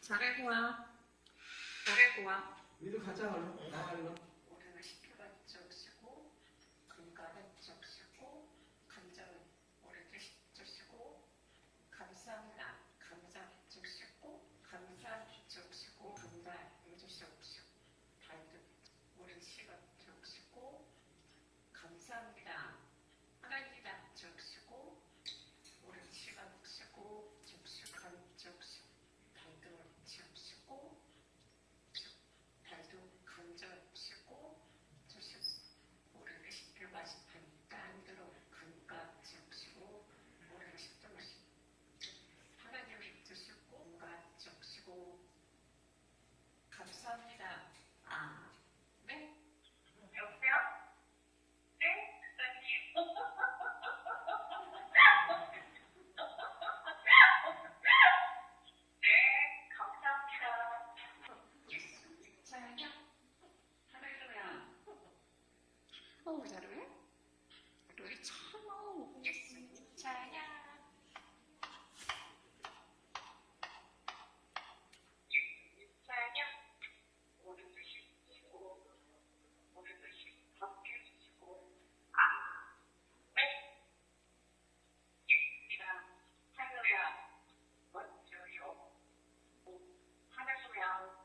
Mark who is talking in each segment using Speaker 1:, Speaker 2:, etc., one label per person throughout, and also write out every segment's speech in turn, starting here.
Speaker 1: 잘하고 와. 잘하고 와.
Speaker 2: 우리도 가자 얼른. 나가 얼른.
Speaker 3: 올해는 10표가 적시고 금가는 적시고 감자는 올해도 적시고 감사합니다. 감사 적시고 감사 적시고 감사 적시고 달도 올해 시가 적시고 감사합니다. 하나님이다 적시고 올해 시가 적시고 적시고 적시고 달도 적시고 달도 감자 씻고 주시고 올해는 10표 맛있으니까 안 들어 금가 적시고 올해는 10표 맛있 하나님을 드시고 금가 적시고 감사합니다. 네? 여보세요? 네? 네, 감사합니다. 찬양 할렐루야. 잘해? 노래 참 예수님 찬양. 예수님 찬양. 오늘도 힘주시고 오늘도 힘 받게 주시고 네. 예수님이랑 할렐루야. 먼저요. 할렐루야.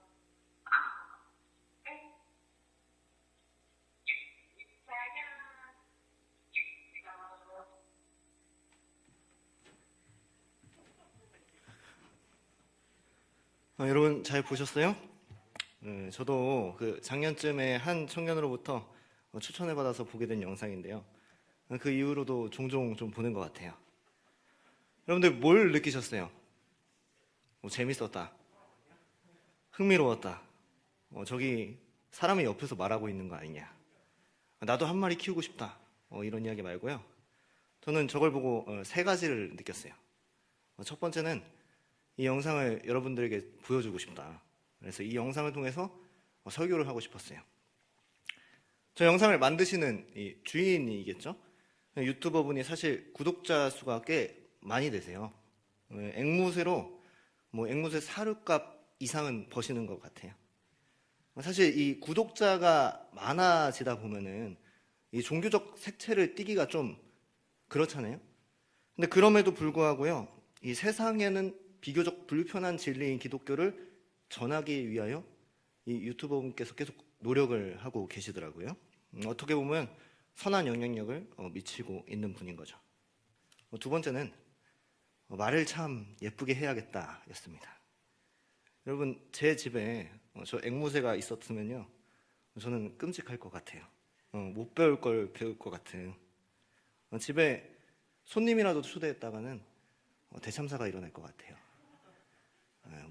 Speaker 3: 네.
Speaker 4: 여러분 잘 보셨어요? 저도 그 작년쯤에 한 청년으로부터 추천을 받아서 보게 된 영상인데요. 그 이후로도 종종 좀 보는 것 같아요. 여러분들 뭘 느끼셨어요? 재밌었다, 흥미로웠다, 저기 사람이 옆에서 말하고 있는 거 아니냐, 나도 한 마리 키우고 싶다, 이런 이야기 말고요. 저는 저걸 보고 세 가지를 느꼈어요. 첫 번째는 이 영상을 여러분들에게 보여주고 싶다. 그래서 이 영상을 통해서 설교를 하고 싶었어요. 저 영상을 만드시는 이 주인이겠죠? 유튜버 분이 사실 구독자 수가 꽤 많이 되세요. 앵무새로 앵무새 사료값 이상은 버시는 것 같아요. 사실 이 구독자가 많아지다 보면은 이 종교적 색채를 띠기가 좀 그렇잖아요. 근데 그럼에도 불구하고요, 이 세상에는 비교적 불편한 진리인 기독교를 전하기 위하여 이 유튜버 분께서 계속 노력을 하고 계시더라고요. 어떻게 보면 선한 영향력을 미치고 있는 분인 거죠. 두 번째는 말을 참 예쁘게 해야겠다 였습니다. 여러분, 제 집에 저 앵무새가 있었으면요, 저는 끔찍할 것 같아요. 못 배울 걸 배울 것 같은. 집에 손님이라도 초대했다가는 대참사가 일어날 것 같아요.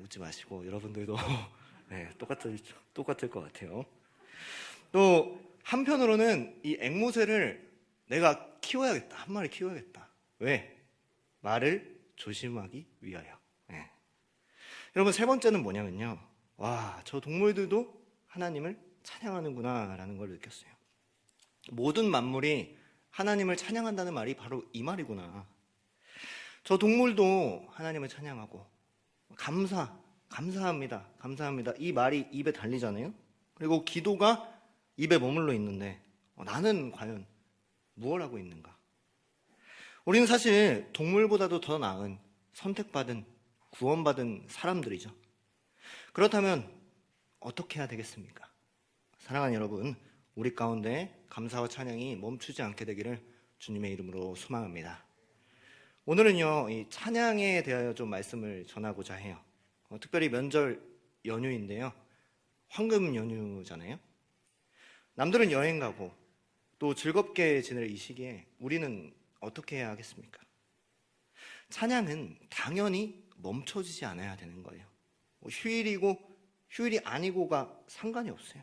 Speaker 4: 웃지 마시고 여러분들도 네, 똑같을 것 같아요. 또 한편으로는 이 앵무새를 내가 키워야겠다, 한 마리 키워야겠다. 왜? 말을 조심하기 위하여. 네. 여러분, 세 번째는 뭐냐면요, 와, 저 동물들도 하나님을 찬양하는구나 라는 걸 느꼈어요. 모든 만물이 하나님을 찬양한다는 말이 바로 이 말이구나. 저 동물도 하나님을 찬양하고 감사합니다, 감사합니다, 이 말이 입에 달리잖아요. 그리고 기도가 입에 머물러 있는데 나는 과연 무엇을 하고 있는가? 우리는 사실 동물보다도 더 나은 선택받은, 구원받은 사람들이죠. 그렇다면 어떻게 해야 되겠습니까? 사랑하는 여러분, 우리 가운데 감사와 찬양이 멈추지 않게 되기를 주님의 이름으로 소망합니다. 오늘은요, 이 찬양에 대하여 좀 말씀을 전하고자 해요. 특별히 명절 연휴인데요, 황금 연휴잖아요. 남들은 여행 가고 또 즐겁게 지낼 이 시기에 우리는 어떻게 해야 하겠습니까? 찬양은 당연히 멈춰지지 않아야 되는 거예요. 휴일이고 휴일이 아니고가 상관이 없어요.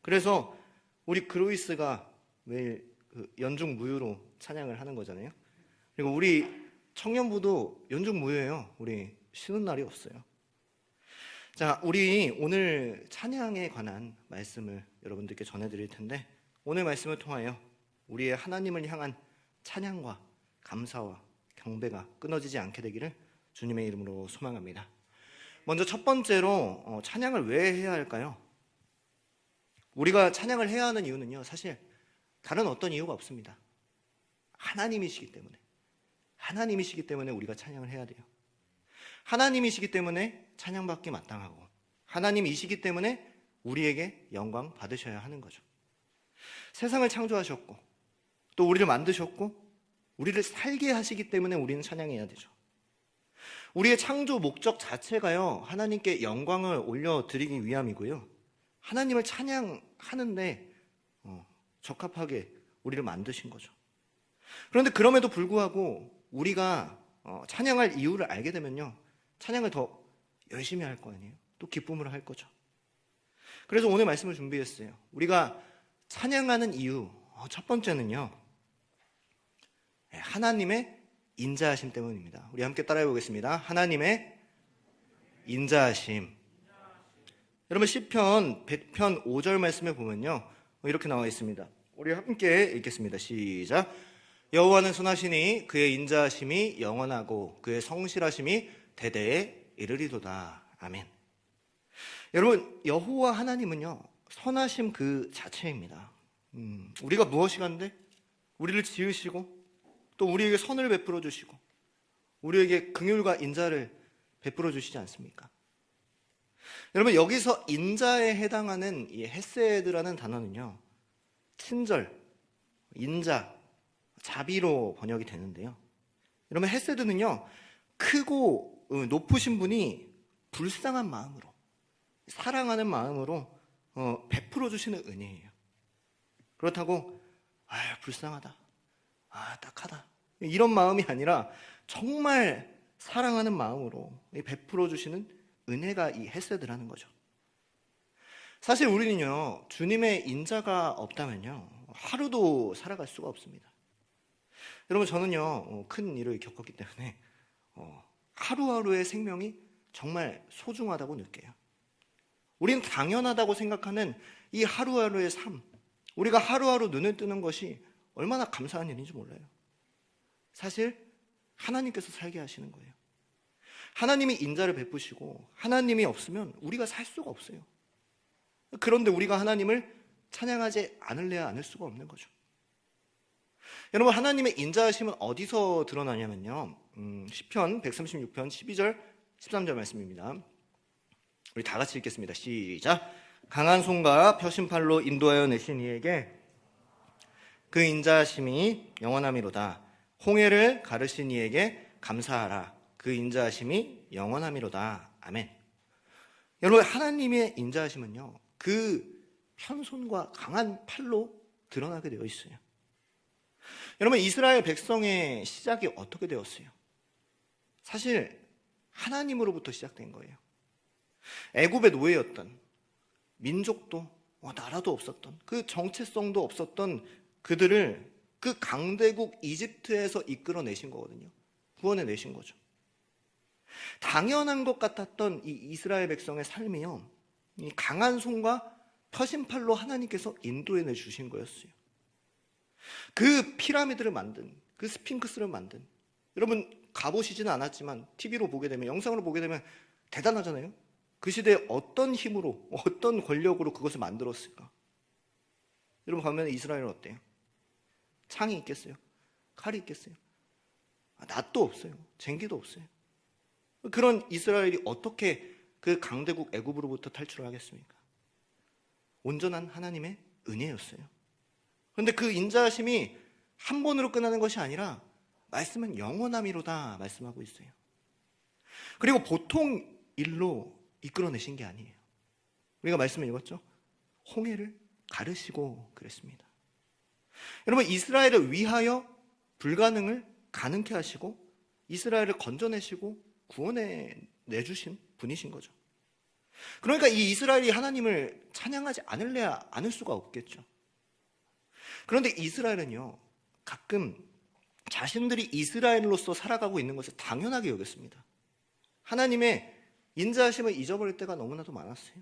Speaker 4: 그래서 우리 그로이스가 매일 연중무휴로 찬양을 하는 거잖아요. 그리고 우리 청년부도 연중무휴예요. 우리 쉬는 날이 없어요. 자, 우리 오늘 찬양에 관한 말씀을 여러분들께 전해드릴 텐데, 오늘 말씀을 통하여 우리의 하나님을 향한 찬양과 감사와 경배가 끊어지지 않게 되기를 주님의 이름으로 소망합니다. 먼저 첫 번째로 찬양을 왜 해야 할까요? 우리가 찬양을 해야 하는 이유는요, 사실 다른 어떤 이유가 없습니다. 하나님이시기 때문에 우리가 찬양을 해야 돼요. 하나님이시기 때문에 찬양받기 마땅하고, 하나님이시기 때문에 우리에게 영광 받으셔야 하는 거죠. 세상을 창조하셨고, 또 우리를 만드셨고, 우리를 살게 하시기 때문에 우리는 찬양해야 되죠. 우리의 창조 목적 자체가요, 하나님께 영광을 올려드리기 위함이고요, 하나님을 찬양하는데 적합하게 우리를 만드신 거죠. 그런데 그럼에도 불구하고 우리가 찬양할 이유를 알게 되면요, 찬양을 더 열심히 할 거 아니에요. 또 기쁨으로 할 거죠. 그래서 오늘 말씀을 준비했어요. 우리가 찬양하는 이유, 첫 번째는요, 하나님의 인자하심 때문입니다. 우리 함께 따라해 보겠습니다. 하나님의 인자하심. 여러분, 시편 100편 5절 말씀에 보면요, 이렇게 나와 있습니다. 우리 함께 읽겠습니다. 시작. 여호와는 선하시니 그의 인자하심이 영원하고 그의 성실하심이 대대에 이르리도다. 아멘. 여러분, 여호와 하나님은요, 선하심 그 자체입니다. 우리가 무엇이간데 우리를 지으시고, 또 우리에게 선을 베풀어 주시고, 우리에게 긍휼과 인자를 베풀어 주시지 않습니까? 여러분, 여기서 인자에 해당하는 이 헤세드라는 단어는요, 친절, 인자, 자비로 번역이 되는데요, 여러분, 헤세드는요, 크고 높으신 분이 불쌍한 마음으로, 사랑하는 마음으로 베풀어 주시는 은혜예요. 그렇다고 불쌍하다, 딱하다, 이런 마음이 아니라 정말 사랑하는 마음으로 베풀어 주시는 은혜가 이 헤세드라는 거죠. 사실 우리는요, 주님의 인자가 없다면요, 하루도 살아갈 수가 없습니다. 여러분, 저는요, 큰 일을 겪었기 때문에 하루하루의 생명이 정말 소중하다고 느껴요. 우리는 당연하다고 생각하는 이 하루하루의 삶, 우리가 하루하루 눈을 뜨는 것이 얼마나 감사한 일인지 몰라요. 사실 하나님께서 살게 하시는 거예요. 하나님이 인자를 베푸시고, 하나님이 없으면 우리가 살 수가 없어요. 그런데 우리가 하나님을 찬양하지 않을래야 않을 수가 없는 거죠. 여러분, 하나님의 인자하심은 어디서 드러나냐면요, 시편 136편 12절 13절 말씀입니다. 우리 다 같이 읽겠습니다. 시작. 강한 손과 펴신 팔로 인도하여 내신 이에게 그 인자하심이 영원함이로다. 홍해를 가르신 이에게 감사하라. 그 인자하심이 영원함이로다. 아멘. 여러분, 하나님의 인자하심은요, 그 편손과 강한 팔로 드러나게 되어 있어요. 여러분, 이스라엘 백성의 시작이 어떻게 되었어요? 사실 하나님으로부터 시작된 거예요. 애굽의 노예였던, 민족도 나라도 없었던, 그 정체성도 없었던 그들을 그 강대국 이집트에서 이끌어내신 거거든요. 구원해내신 거죠. 당연한 것 같았던 이 이스라엘 백성의 삶이요, 이 강한 손과 펴신 팔로 하나님께서 인도해내 주신 거였어요. 그 피라미드를 만든, 그 스핑크스를 만든, 여러분 가보시지는 않았지만 TV로 보게 되면, 영상으로 보게 되면 대단하잖아요. 그 시대에 어떤 힘으로, 어떤 권력으로 그것을 만들었을까? 여러분, 가면 이스라엘은 어때요? 창이 있겠어요? 칼이 있겠어요? 낫도 없어요. 쟁기도 없어요. 그런 이스라엘이 어떻게 그 강대국 애굽으로부터 탈출을 하겠습니까? 온전한 하나님의 은혜였어요. 그런데 그 인자하심이 한 번으로 끝나는 것이 아니라 말씀은 영원함이로다 말씀하고 있어요. 그리고 보통 일로 이끌어내신 게 아니에요. 우리가 말씀을 읽었죠? 홍해를 가르시고 그랬습니다. 여러분, 이스라엘을 위하여 불가능을 가능케 하시고 이스라엘을 건져내시고 구원해 내주신 분이신 거죠. 그러니까 이 이스라엘이 하나님을 찬양하지 않을래야 않을 수가 없겠죠. 그런데 이스라엘은요, 가끔 자신들이 이스라엘로서 살아가고 있는 것을 당연하게 여겼습니다. 하나님의 인자하심을 잊어버릴 때가 너무나도 많았어요.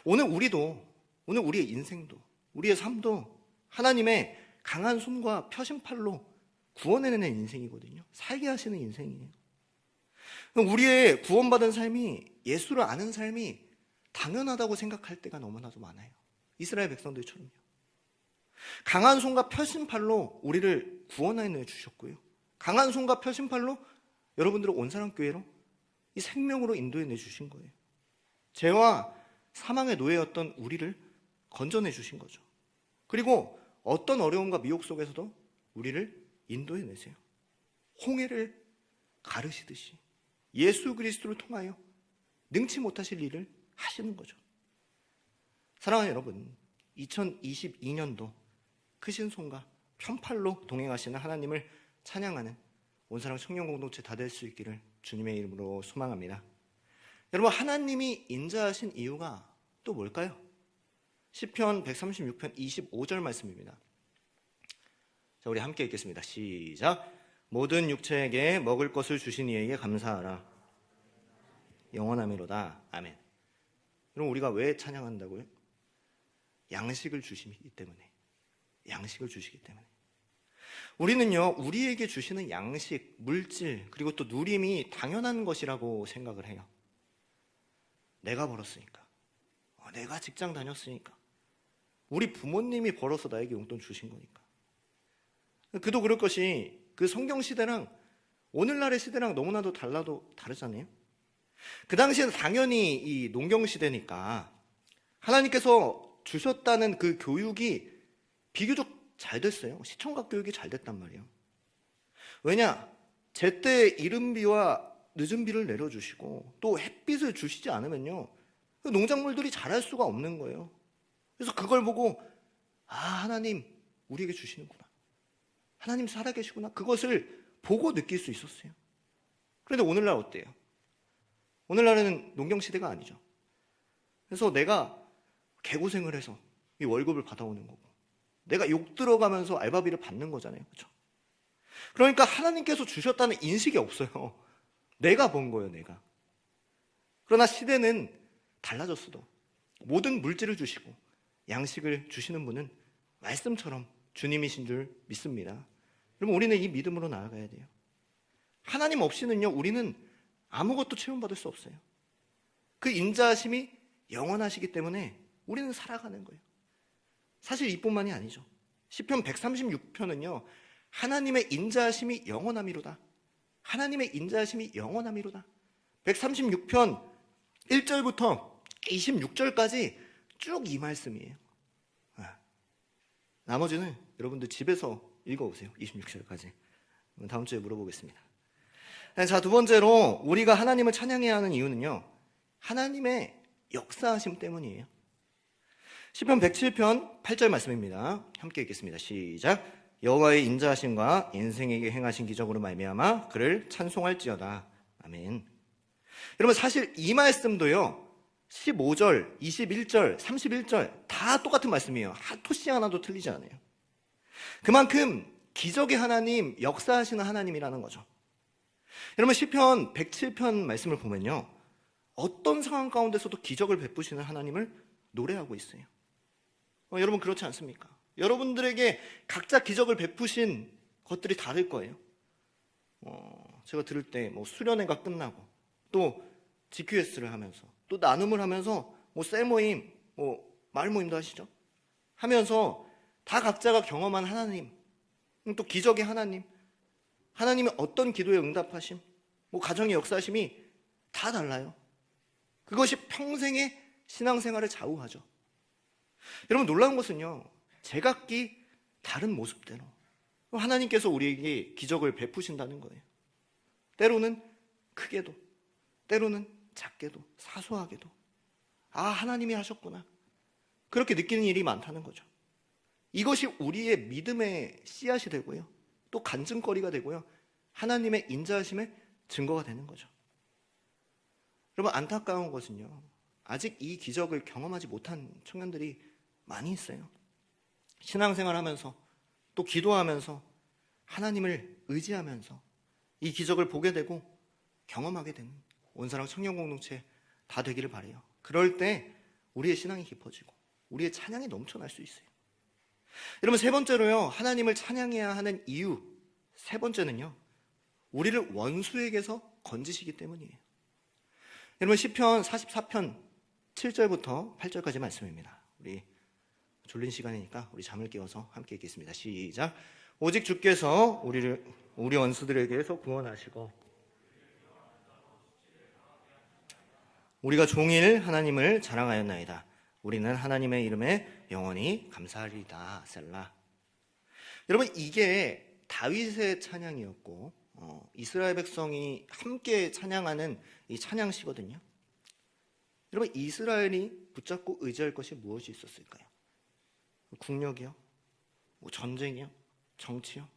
Speaker 4: 오늘 우리도, 오늘 우리의 인생도, 우리의 삶도 하나님의 강한 손과 펴신 팔로 구원해내는 인생이거든요. 살게 하시는 인생이에요. 우리의 구원받은 삶이, 예수를 아는 삶이 당연하다고 생각할 때가 너무나도 많아요. 이스라엘 백성들처럼요. 강한 손과 펴신 팔로 우리를 구원하여 주셨고요. 강한 손과 펴신 팔로 여러분들을 온사랑교회로 이 생명으로 인도해 내주신 거예요. 죄와 사망의 노예였던 우리를 건져내 주신 거죠. 그리고 어떤 어려움과 미혹 속에서도 우리를 인도해 내세요. 홍해를 가르시듯이 예수 그리스도를 통하여 능치 못하실 일을 하시는 거죠. 사랑하는 여러분, 2022년도 크신 손과 편팔로 동행하시는 하나님을 찬양하는 온사랑 청년 공동체 다 될 수 있기를 주님의 이름으로 소망합니다. 여러분, 하나님이 인자하신 이유가 또 뭘까요? 시편 136편 25절 말씀입니다. 자, 우리 함께 읽겠습니다. 시작. 모든 육체에게 먹을 것을 주신 이에게 감사하라. 영원하미로다. 아멘. 여러분, 우리가 왜 찬양한다고요? 양식을 주시기 때문에. 양식을 주시기 때문에. 우리는요, 우리에게 주시는 양식, 물질, 그리고 또 누림이 당연한 것이라고 생각을 해요. 내가 벌었으니까, 내가 직장 다녔으니까, 우리 부모님이 벌어서 나에게 용돈 주신 거니까. 그도 그럴 것이 그 성경 시대랑 오늘날의 시대랑 너무나도 다르잖아요. 그 당시에는 당연히 이 농경 시대니까 하나님께서 주셨다는 그 교육이 비교적 잘 됐어요. 시청각 교육이 잘 됐단 말이에요. 왜냐? 제때 이른 비와 늦은 비를 내려주시고 또 햇빛을 주시지 않으면요, 농작물들이 자랄 수가 없는 거예요. 그래서 그걸 보고 하나님 우리에게 주시는구나, 하나님 살아계시구나, 그것을 보고 느낄 수 있었어요. 그런데 오늘날 어때요? 오늘날에는 농경시대가 아니죠. 그래서 내가 개고생을 해서 이 월급을 받아오는 거고, 내가 욕 들어가면서 알바비를 받는 거잖아요. 그렇죠? 그러니까 하나님께서 주셨다는 인식이 없어요. 내가 번 거예요, 내가. 그러나 시대는 달라졌어도 모든 물질을 주시고 양식을 주시는 분은 말씀처럼 주님이신 줄 믿습니다. 여러분, 우리는 이 믿음으로 나아가야 돼요. 하나님 없이는요, 우리는 아무것도 체험받을 수 없어요. 그 인자하심이 영원하시기 때문에 우리는 살아가는 거예요. 사실 이뿐만이 아니죠. 시편 136편은요, 하나님의 인자하심이 영원함이로다. 하나님의 인자하심이 영원함이로다. 136편 1절부터 26절까지 쭉 이 말씀이에요. 나머지는 여러분들 집에서 읽어오세요. 26절까지. 다음 주에 물어보겠습니다. 자, 두 번째로 우리가 하나님을 찬양해야 하는 이유는요, 하나님의 역사하심 때문이에요. 시편 107편 8절 말씀입니다. 함께 읽겠습니다. 시작. 여호와의 인자하심과 인생에게 행하신 기적으로 말미암아 그를 찬송할지어다. 아멘. 여러분, 사실 이 말씀도요, 15절, 21절, 31절 다 똑같은 말씀이에요. 토시 하나도 틀리지 않아요. 그만큼 기적의 하나님, 역사하시는 하나님이라는 거죠. 여러분, 시편 107편 말씀을 보면요, 어떤 상황 가운데서도 기적을 베푸시는 하나님을 노래하고 있어요. 여러분, 그렇지 않습니까? 여러분들에게 각자 기적을 베푸신 것들이 다를 거예요. 제가 들을 때 수련회가 끝나고 또 GQS를 하면서 또 나눔을 하면서 셀모임, 마을모임도 하시죠? 하면서 다 각자가 경험한 하나님, 또 기적의 하나님, 하나님의 어떤 기도에 응답하심, 가정의 역사하심이 다 달라요. 그것이 평생의 신앙생활을 좌우하죠. 여러분, 놀라운 것은요, 제각기 다른 모습대로 하나님께서 우리에게 기적을 베푸신다는 거예요. 때로는 크게도, 때로는 작게도, 사소하게도 하나님이 하셨구나, 그렇게 느끼는 일이 많다는 거죠. 이것이 우리의 믿음의 씨앗이 되고요, 또 간증거리가 되고요, 하나님의 인자하심의 증거가 되는 거죠. 여러분, 안타까운 것은요, 아직 이 기적을 경험하지 못한 청년들이 많이 있어요. 신앙생활 하면서 또 기도하면서 하나님을 의지하면서 이 기적을 보게 되고 경험하게 되는 온사랑 청년 공동체 다 되기를 바라요. 그럴 때 우리의 신앙이 깊어지고 우리의 찬양이 넘쳐날 수 있어요. 여러분, 세 번째로요, 하나님을 찬양해야 하는 이유, 세 번째는요, 우리를 원수에게서 건지시기 때문이에요. 여러분 시편 44편 7절부터 8절까지 말씀입니다. 우리 졸린 시간이니까 우리 잠을 깨워서 함께 읽겠습니다. 시작. 오직 주께서 우리 원수들에게서 구원하시고 우리가 종일 하나님을 자랑하였나이다. 우리는 하나님의 이름에 영원히 감사하리이다. 셀라. 여러분 이게 다윗의 찬양이었고 이스라엘 백성이 함께 찬양하는 이 찬양시거든요. 여러분 이스라엘이 붙잡고 의지할 것이 무엇이 있었을까요? 국력이요? 뭐 전쟁이요? 정치요?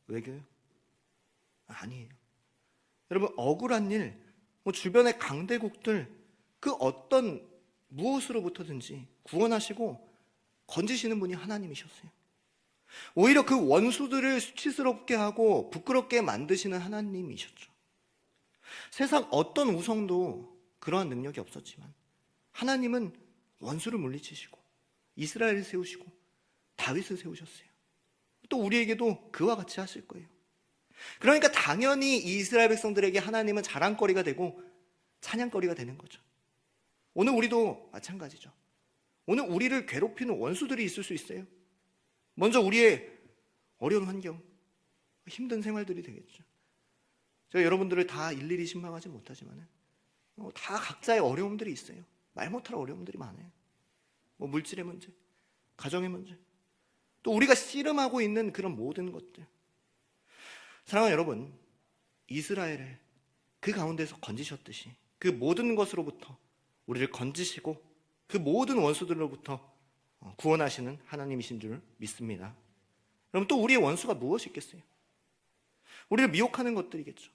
Speaker 4: 외교요? 아니에요. 여러분 억울한 일, 뭐 주변의 강대국들 그 어떤 무엇으로부터든지 구원하시고 건지시는 분이 하나님이셨어요. 오히려 그 원수들을 수치스럽게 하고 부끄럽게 만드시는 하나님이셨죠. 세상 어떤 우성도 그러한 능력이 없었지만 하나님은 원수를 물리치시고 이스라엘을 세우시고 다윗을 세우셨어요. 또 우리에게도 그와 같이 하실 거예요. 그러니까 당연히 이 이스라엘 백성들에게 하나님은 자랑거리가 되고 찬양거리가 되는 거죠. 오늘 우리도 마찬가지죠. 오늘 우리를 괴롭히는 원수들이 있을 수 있어요. 먼저 우리의 어려운 환경, 힘든 생활들이 되겠죠. 제가 여러분들을 다 일일이 신방하지 못하지만 다 각자의 어려움들이 있어요. 말 못할 어려움들이 많아요. 뭐 물질의 문제, 가정의 문제, 또 우리가 씨름하고 있는 그런 모든 것들. 사랑하는 여러분, 이스라엘을 그 가운데서 건지셨듯이 그 모든 것으로부터 우리를 건지시고 그 모든 원수들로부터 구원하시는 하나님이신 줄 믿습니다. 그럼 또 우리의 원수가 무엇이 있겠어요? 우리를 미혹하는 것들이겠죠.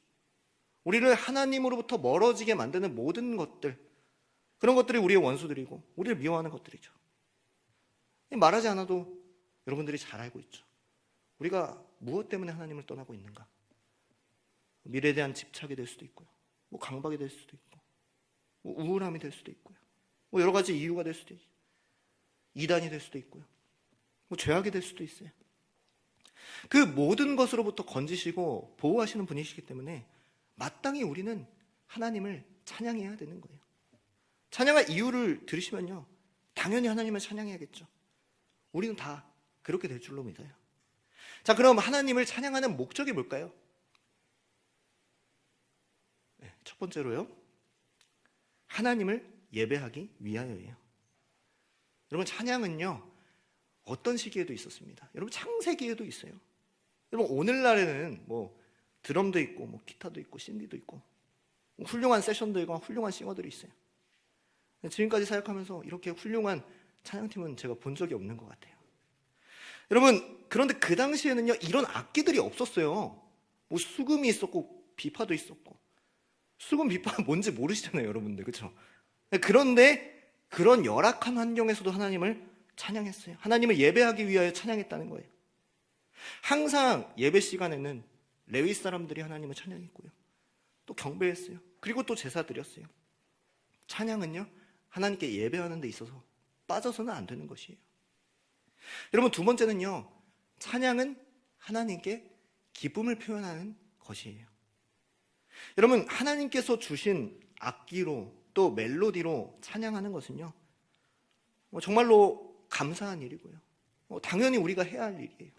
Speaker 4: 우리를 하나님으로부터 멀어지게 만드는 모든 것들, 그런 것들이 우리의 원수들이고 우리를 미워하는 것들이죠. 말하지 않아도 여러분들이 잘 알고 있죠. 우리가 무엇 때문에 하나님을 떠나고 있는가? 미래에 대한 집착이 될 수도 있고요. 뭐 강박이 될 수도 있고, 뭐 우울함이 될 수도 있고요. 뭐 여러 가지 이유가 될 수도 있고, 이단이 될 수도 있고요. 뭐 죄악이 될 수도 있어요. 그 모든 것으로부터 건지시고 보호하시는 분이시기 때문에 마땅히 우리는 하나님을 찬양해야 되는 거예요. 찬양할 이유를 들으시면요, 당연히 하나님을 찬양해야겠죠. 우리는 다 그렇게 될 줄로 믿어요. 자, 그럼 하나님을 찬양하는 목적이 뭘까요? 네, 첫 번째로요, 하나님을 예배하기 위하여예요. 여러분 찬양은요 어떤 시기에도 있었습니다. 여러분 창세기에도 있어요. 여러분 오늘날에는 뭐 드럼도 있고 뭐 기타도 있고 신디도 있고 훌륭한 세션들과 훌륭한 싱어들이 있어요. 지금까지 사역하면서 이렇게 훌륭한 찬양팀은 제가 본 적이 없는 것 같아요. 여러분 그런데 그 당시에는요 이런 악기들이 없었어요. 뭐 수금이 있었고 비파도 있었고, 수금 비파 뭔지 모르시잖아요 여러분들, 그렇죠? 그런데 그런 열악한 환경에서도 하나님을 찬양했어요. 하나님을 예배하기 위하여 찬양했다는 거예요. 항상 예배 시간에는 레위 사람들이 하나님을 찬양했고요, 또 경배했어요. 그리고 또 제사 드렸어요. 찬양은요 하나님께 예배하는 데 있어서 빠져서는 안 되는 것이에요. 여러분 두 번째는요, 찬양은 하나님께 기쁨을 표현하는 것이에요. 여러분 하나님께서 주신 악기로 또 멜로디로 찬양하는 것은요 정말로 감사한 일이고요, 당연히 우리가 해야 할 일이에요.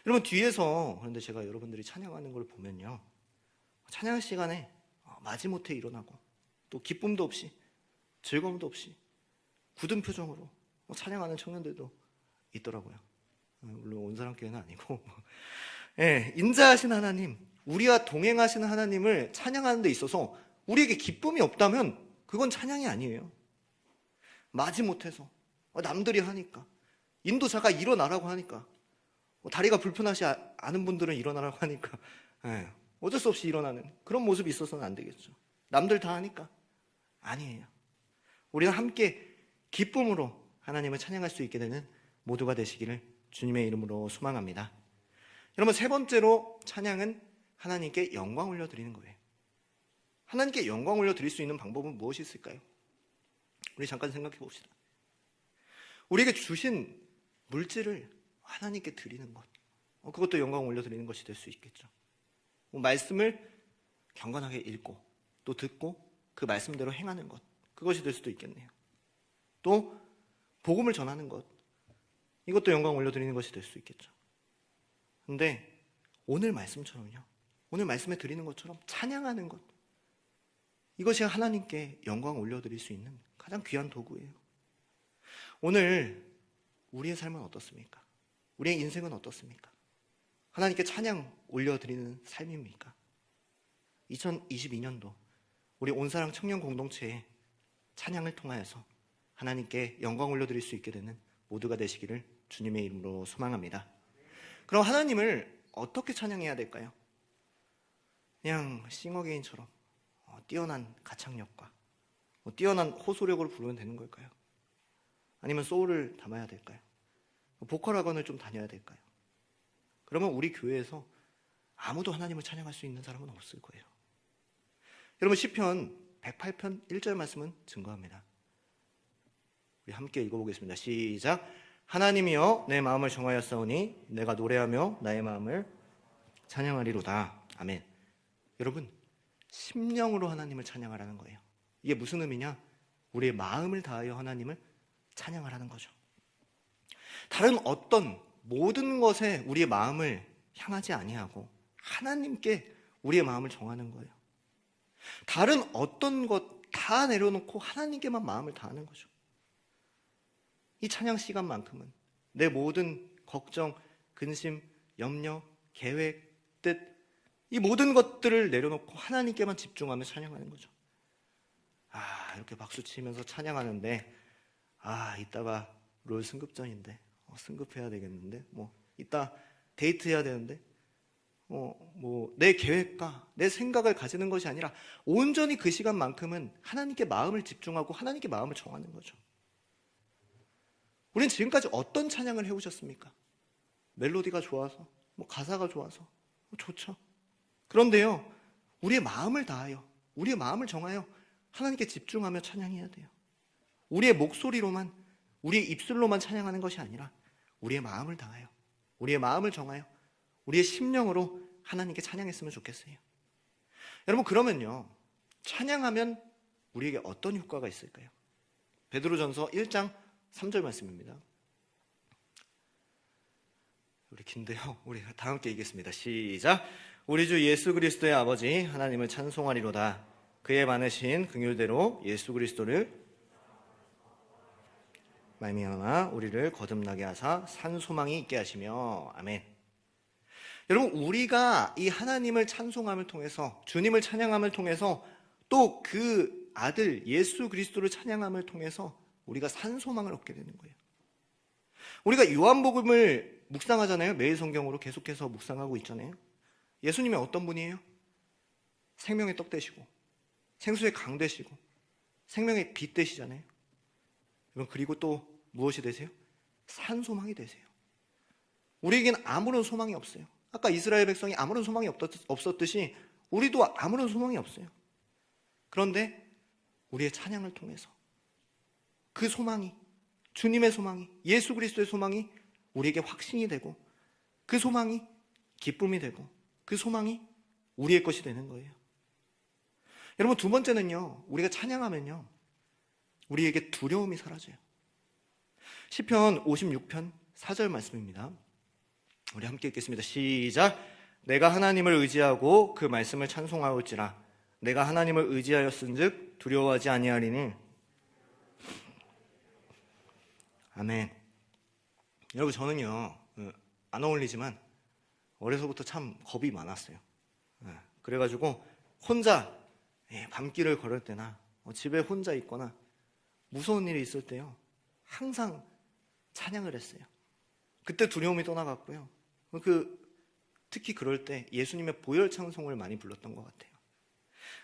Speaker 4: 여러분 뒤에서, 그런데 제가 여러분들이 찬양하는 걸 보면요, 찬양 시간에 마지못해 일어나고 또 기쁨도 없이 즐거움도 없이 굳은 표정으로 찬양하는 청년들도 있더라고요. 물론 온 사람 교회는 아니고 네, 인자하신 하나님, 우리와 동행하시는 하나님을 찬양하는 데 있어서 우리에게 기쁨이 없다면 그건 찬양이 아니에요. 마지못해서 남들이 하니까, 인도자가 일어나라고 하니까, 다리가 불편하지 않은 분들은 일어나라고 하니까 어쩔 수 없이 일어나는 그런 모습이 있어서는 안 되겠죠. 남들 다 하니까. 아니에요. 우리는 함께 기쁨으로 하나님을 찬양할 수 있게 되는 모두가 되시기를 주님의 이름으로 소망합니다. 여러분 세 번째로 찬양은 하나님께 영광 올려드리는 거예요. 하나님께 영광 올려드릴 수 있는 방법은 무엇이 있을까요? 우리 잠깐 생각해 봅시다. 우리에게 주신 물질을 하나님께 드리는 것, 그것도 영광 올려드리는 것이 될 수 있겠죠. 말씀을 경건하게 읽고 또 듣고 그 말씀대로 행하는 것, 그것이 될 수도 있겠네요. 또 복음을 전하는 것, 이것도 영광 올려드리는 것이 될 수 있겠죠. 근데 오늘 말씀처럼요, 오늘 말씀에 드리는 것처럼 찬양하는 것, 이것이 하나님께 영광 올려드릴 수 있는 가장 귀한 도구예요. 오늘 우리의 삶은 어떻습니까? 우리의 인생은 어떻습니까? 하나님께 찬양 올려드리는 삶입니까? 2022년도 우리 온사랑 청년 공동체의 찬양을 통하여서 하나님께 영광 올려드릴 수 있게 되는 모두가 되시기를 주님의 이름으로 소망합니다. 그럼 하나님을 어떻게 찬양해야 될까요? 그냥 싱어게인처럼 뛰어난 가창력과 뛰어난 호소력으로 부르면 되는 걸까요? 아니면 소울을 담아야 될까요? 보컬 학원을 좀 다녀야 될까요? 그러면 우리 교회에서 아무도 하나님을 찬양할 수 있는 사람은 없을 거예요. 여러분, 시편 108편 1절 말씀은 증거합니다. 우리 함께 읽어보겠습니다. 시작. 하나님이여 내 마음을 정하였사오니 내가 노래하며 나의 마음을 찬양하리로다. 아멘. 여러분, 심령으로 하나님을 찬양하라는 거예요. 이게 무슨 의미냐? 우리의 마음을 다하여 하나님을 찬양하라는 거죠. 다른 어떤 모든 것에 우리의 마음을 향하지 아니하고 하나님께 우리의 마음을 정하는 거예요. 다른 어떤 것 다 내려놓고 하나님께만 마음을 다하는 거죠. 이 찬양 시간만큼은 내 모든 걱정, 근심, 염려, 계획, 뜻, 이 모든 것들을 내려놓고 하나님께만 집중하며 찬양하는 거죠. 이렇게 박수 치면서 찬양하는데 이따가 롤 승급전인데 승급해야 되겠는데 이따 데이트해야 되는데 내 계획과 내 생각을 가지는 것이 아니라 온전히 그 시간만큼은 하나님께 마음을 집중하고 하나님께 마음을 정하는 거죠. 우리는 지금까지 어떤 찬양을 해오셨습니까? 멜로디가 좋아서, 가사가 좋아서, 좋죠. 그런데요, 우리의 마음을 다하여, 우리의 마음을 정하여 하나님께 집중하며 찬양해야 돼요. 우리의 목소리로만, 우리의 입술로만 찬양하는 것이 아니라 우리의 마음을 다하여, 우리의 마음을 정하여, 우리의 심령으로 하나님께 찬양했으면 좋겠어요. 여러분, 그러면요, 찬양하면 우리에게 어떤 효과가 있을까요? 베드로전서 1장 3절 말씀입니다. 우리 긴데요, 우리 다 함께 읽겠습니다. 시작. 우리 주 예수 그리스도의 아버지 하나님을 찬송하리로다. 그의 많으신 긍휼대로 예수 그리스도를 말미암아 우리를 거듭나게 하사 산 소망이 있게 하시며. 아멘. 여러분, 우리가 이 하나님을 찬송함을 통해서, 주님을 찬양함을 통해서, 또 그 아들 예수 그리스도를 찬양함을 통해서 우리가 산 소망을 얻게 되는 거예요. 우리가 요한복음을 묵상하잖아요. 매일 성경으로 계속해서 묵상하고 있잖아요. 예수님이 어떤 분이에요? 생명의 떡 되시고 생수의 강 되시고 생명의 빛 되시잖아요. 여러분, 그리고 또 무엇이 되세요? 산 소망이 되세요. 우리에게는 아무런 소망이 없어요. 아까 이스라엘 백성이 아무런 소망이 없었듯이 우리도 아무런 소망이 없어요. 그런데 우리의 찬양을 통해서 그 소망이, 주님의 소망이, 예수 그리스도의 소망이 우리에게 확신이 되고, 그 소망이 기쁨이 되고, 그 소망이 우리의 것이 되는 거예요. 여러분, 두 번째는요, 우리가 찬양하면요, 우리에게 두려움이 사라져요. 시편 56편 4절 말씀입니다. 우리 함께 읽겠습니다. 시작. 내가 하나님을 의지하고 그 말씀을 찬송하올지라. 내가 하나님을 의지하였은즉 두려워하지 아니하리니. 아멘. 여러분, 저는요, 안 어울리지만 어려서부터 참 겁이 많았어요. 그래가지고 혼자 밤길을 걸을 때나 집에 혼자 있거나 무서운 일이 있을 때요, 항상 찬양을 했어요. 그때 두려움이 떠나갔고요. 특히 그럴 때 예수님의 보혈 찬송을 많이 불렀던 것 같아요.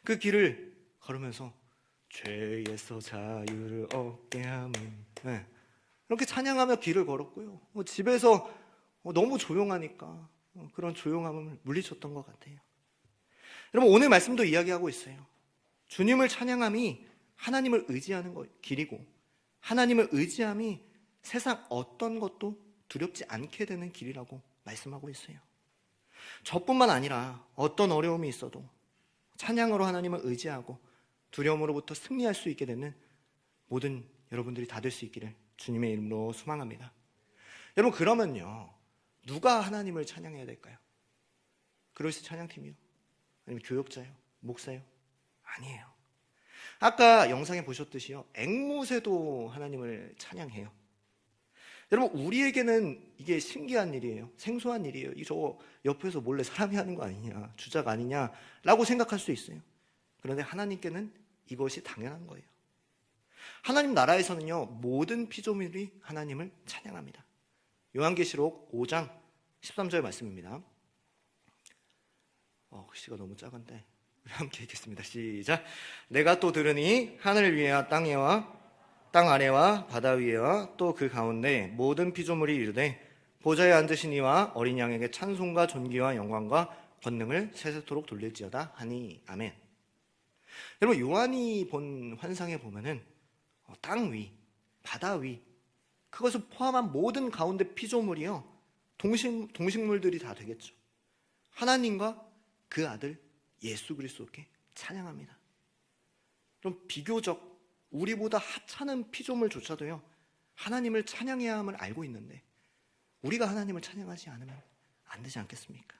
Speaker 4: 그 길을 걸으면서 죄에서 자유를 얻게 함은, 이렇게 찬양하며 길을 걸었고요. 집에서 너무 조용하니까 그런 조용함을 물리쳤던 것 같아요. 여러분, 오늘 말씀도 이야기하고 있어요. 주님을 찬양함이 하나님을 의지하는 길이고, 하나님을 의지함이 세상 어떤 것도 두렵지 않게 되는 길이라고 말씀하고 있어요. 저뿐만 아니라 어떤 어려움이 있어도 찬양으로 하나님을 의지하고 두려움으로부터 승리할 수 있게 되는 모든 여러분들이 다 될 수 있기를 주님의 이름으로 소망합니다. 여러분, 그러면요, 누가 하나님을 찬양해야 될까요? 그로스 찬양팀이요? 아니면 교역자요? 목사요? 아니에요. 아까 영상에 보셨듯이요, 앵무새도 하나님을 찬양해요. 여러분, 우리에게는 이게 신기한 일이에요. 생소한 일이에요. 저 옆에서 몰래 사람이 하는 거 아니냐, 주작 아니냐라고 생각할 수 있어요. 그런데 하나님께는 이것이 당연한 거예요. 하나님 나라에서는요, 모든 피조물이 하나님을 찬양합니다. 요한계시록 5장 13절 말씀입니다. 글씨가 너무 작은데 우리 함께 읽겠습니다. 시작. 내가 또 들으니 하늘 위에와 땅에와 땅 아래와 바다 위에와 또 그 가운데 모든 피조물이 이르되 보좌에 앉으신 이와 어린 양에게 찬송과 존귀와 영광과 권능을 세세토록 돌릴지어다 하니. 아멘. 여러분, 요한이 본 환상에 보면은 땅 위, 바다 위, 그것을 포함한 모든 가운데 피조물이요, 동식물들이 다 되겠죠. 하나님과 그 아들 예수 그리스도께 찬양합니다. 그럼 비교적 우리보다 하찮은 피조물조차도요, 하나님을 찬양해야 함을 알고 있는데 우리가 하나님을 찬양하지 않으면 안 되지 않겠습니까?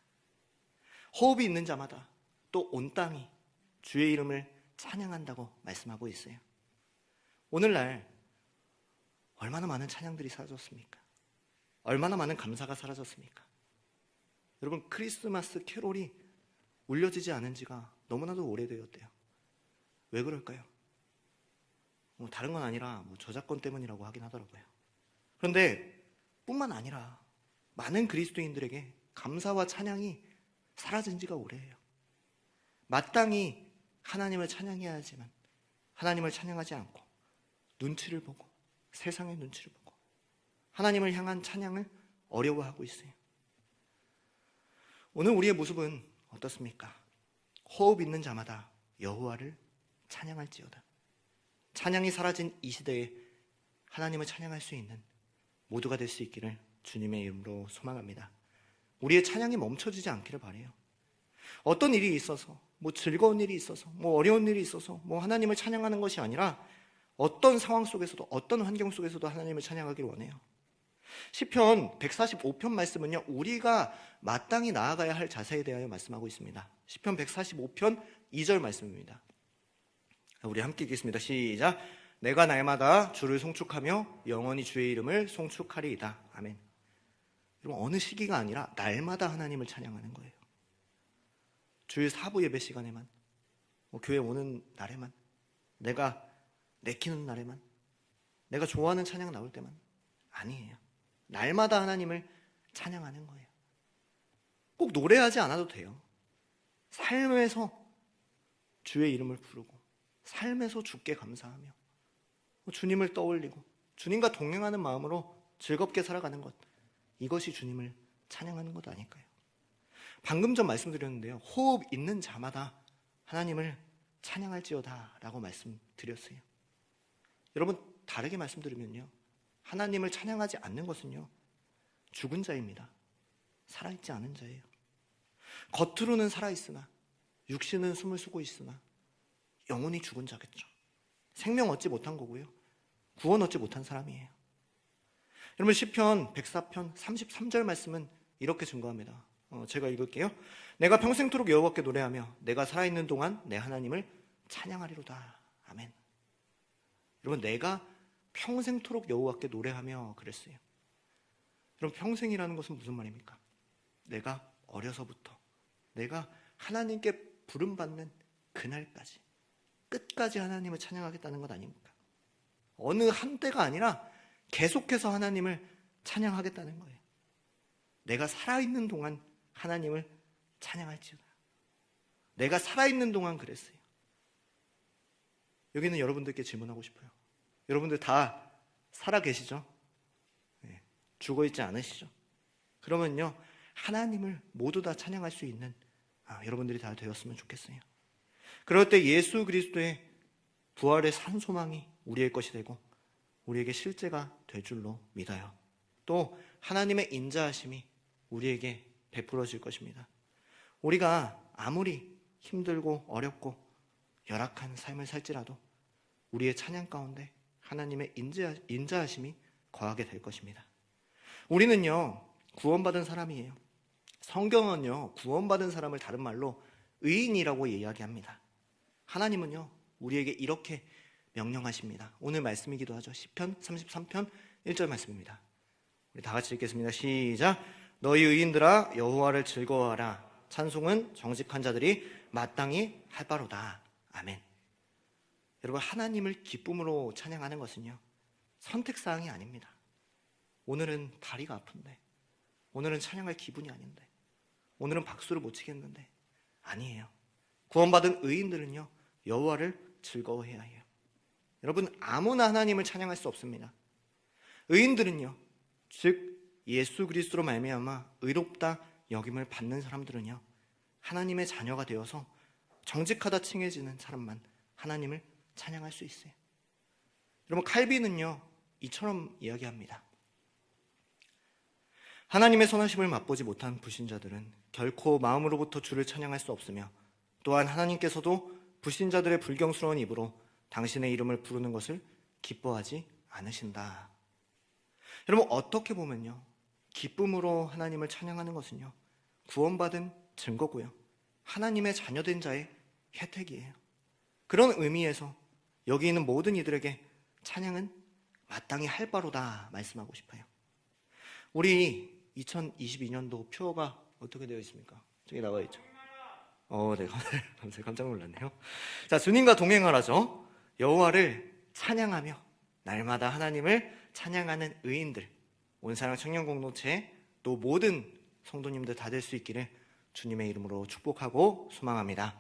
Speaker 4: 호흡이 있는 자마다 또 온 땅이 주의 이름을 찬양한다고 말씀하고 있어요. 오늘날 얼마나 많은 찬양들이 사라졌습니까? 얼마나 많은 감사가 사라졌습니까? 여러분, 크리스마스 캐롤이 울려지지 않은 지가 너무나도 오래되었대요. 왜 그럴까요? 다른 건 아니라 저작권 때문이라고 하긴 하더라고요. 그런데 뿐만 아니라 많은 그리스도인들에게 감사와 찬양이 사라진 지가 오래예요. 마땅히 하나님을 찬양해야 하지만 하나님을 찬양하지 않고 눈치를 보고, 세상의 눈치를 보고 하나님을 향한 찬양을 어려워하고 있어요. 오늘 우리의 모습은 어떻습니까? 호흡 있는 자마다 여호와를 찬양할지어다. 찬양이 사라진 이 시대에 하나님을 찬양할 수 있는 모두가 될 수 있기를 주님의 이름으로 소망합니다. 우리의 찬양이 멈춰지지 않기를 바라요. 어떤 일이 있어서, 즐거운 일이 있어서, 어려운 일이 있어서 하나님을 찬양하는 것이 아니라 어떤 상황 속에서도, 어떤 환경 속에서도 하나님을 찬양하기를 원해요. 시편 145편 말씀은요, 우리가 마땅히 나아가야 할 자세에 대하여 말씀하고 있습니다. 시편 145편 2절 말씀입니다. 우리 함께 읽겠습니다. 시작. 내가 날마다 주를 송축하며 영원히 주의 이름을 송축하리이다. 아멘. 여러분, 어느 시기가 아니라 날마다 하나님을 찬양하는 거예요. 주일 4부 예배 시간에만, 교회 오는 날에만, 내가 내키는 날에만, 내가 좋아하는 찬양 나올 때만. 아니에요. 날마다 하나님을 찬양하는 거예요. 꼭 노래하지 않아도 돼요. 삶에서 주의 이름을 부르고, 삶에서 주께 감사하며, 주님을 떠올리고 주님과 동행하는 마음으로 즐겁게 살아가는 것, 이것이 주님을 찬양하는 것 아닐까요? 방금 전 말씀드렸는데요, 호흡 있는 자마다 하나님을 찬양할지어다 라고 말씀드렸어요. 여러분, 다르게 말씀드리면요, 하나님을 찬양하지 않는 것은요, 죽은 자입니다. 살아있지 않은 자예요. 겉으로는 살아있으나 육신은 숨을 쉬고 있으나 영혼이 죽은 자겠죠. 생명 얻지 못한 거고요, 구원 얻지 못한 사람이에요. 여러분, 시편 104편 33절 말씀은 이렇게 증거합니다. 제가 읽을게요. 내가 평생토록 여호와께 노래하며 내가 살아있는 동안 내 하나님을 찬양하리로다. 아멘. 여러분, 내가 평생토록 여호와께 노래하며 그랬어요. 여러분, 평생이라는 것은 무슨 말입니까? 내가 어려서부터 내가 하나님께 부름받는 그날까지, 끝까지 하나님을 찬양하겠다는 것 아닙니까? 어느 한때가 아니라 계속해서 하나님을 찬양하겠다는 거예요. 내가 살아있는 동안 하나님을 찬양할지어다. 내가 살아있는 동안 그랬어요. 여기는 여러분들께 질문하고 싶어요. 여러분들 다 살아 계시죠? 네, 죽어 있지 않으시죠? 그러면요, 하나님을 모두 다 찬양할 수 있는 여러분들이 다 되었으면 좋겠어요. 그럴 때 예수 그리스도의 부활의 산 소망이 우리의 것이 되고 우리에게 실제가 될 줄로 믿어요. 또 하나님의 인자하심이 우리에게 베풀어질 것입니다. 우리가 아무리 힘들고 어렵고 열악한 삶을 살지라도 우리의 찬양 가운데 하나님의 인자하심이 거하게 될 것입니다. 우리는요, 구원받은 사람이에요. 성경은요, 구원받은 사람을 다른 말로 의인이라고 이야기합니다. 하나님은요, 우리에게 이렇게 명령하십니다. 오늘 말씀이기도 하죠. 시편 33편 1절 말씀입니다. 우리 다 같이 읽겠습니다. 시작. 너희 의인들아 여호와를 즐거워하라. 찬송은 정직한 자들이 마땅히 할 바로다. 아멘. 여러분, 하나님을 기쁨으로 찬양하는 것은요, 선택사항이 아닙니다. 오늘은 다리가 아픈데, 오늘은 찬양할 기분이 아닌데, 오늘은 박수를 못 치겠는데, 아니에요. 구원받은 의인들은요, 여호와를 즐거워해야 해요. 여러분, 아무나 하나님을 찬양할 수 없습니다. 의인들은요, 즉 예수 그리스도로 말미암아 의롭다 여김을 받는 사람들은요, 하나님의 자녀가 되어서 정직하다 칭해지는 사람만 하나님을 찬양할 수 있어요. 여러분, 칼빈은요, 이처럼 이야기합니다. 하나님의 선하심을 맛보지 못한 불신자들은 결코 마음으로부터 주를 찬양할 수 없으며, 또한 하나님께서도 불신자들의 불경스러운 입으로 당신의 이름을 부르는 것을 기뻐하지 않으신다. 여러분, 어떻게 보면요, 기쁨으로 하나님을 찬양하는 것은요, 구원받은 증거고요, 하나님의 자녀된 자의 혜택이에요. 그런 의미에서 여기 있는 모든 이들에게 찬양은 마땅히 할 바로다 말씀하고 싶어요. 우리 2022년도 표가 어떻게 되어 있습니까? 저기 나와 있죠. 네, 깜짝 놀랐네요. 자, 주님과 동행하라죠. 여호와를 찬양하며 날마다 하나님을 찬양하는 의인들, 온사랑 청년 공동체, 또 모든 성도님들 다 될 수 있기를 주님의 이름으로 축복하고 소망합니다.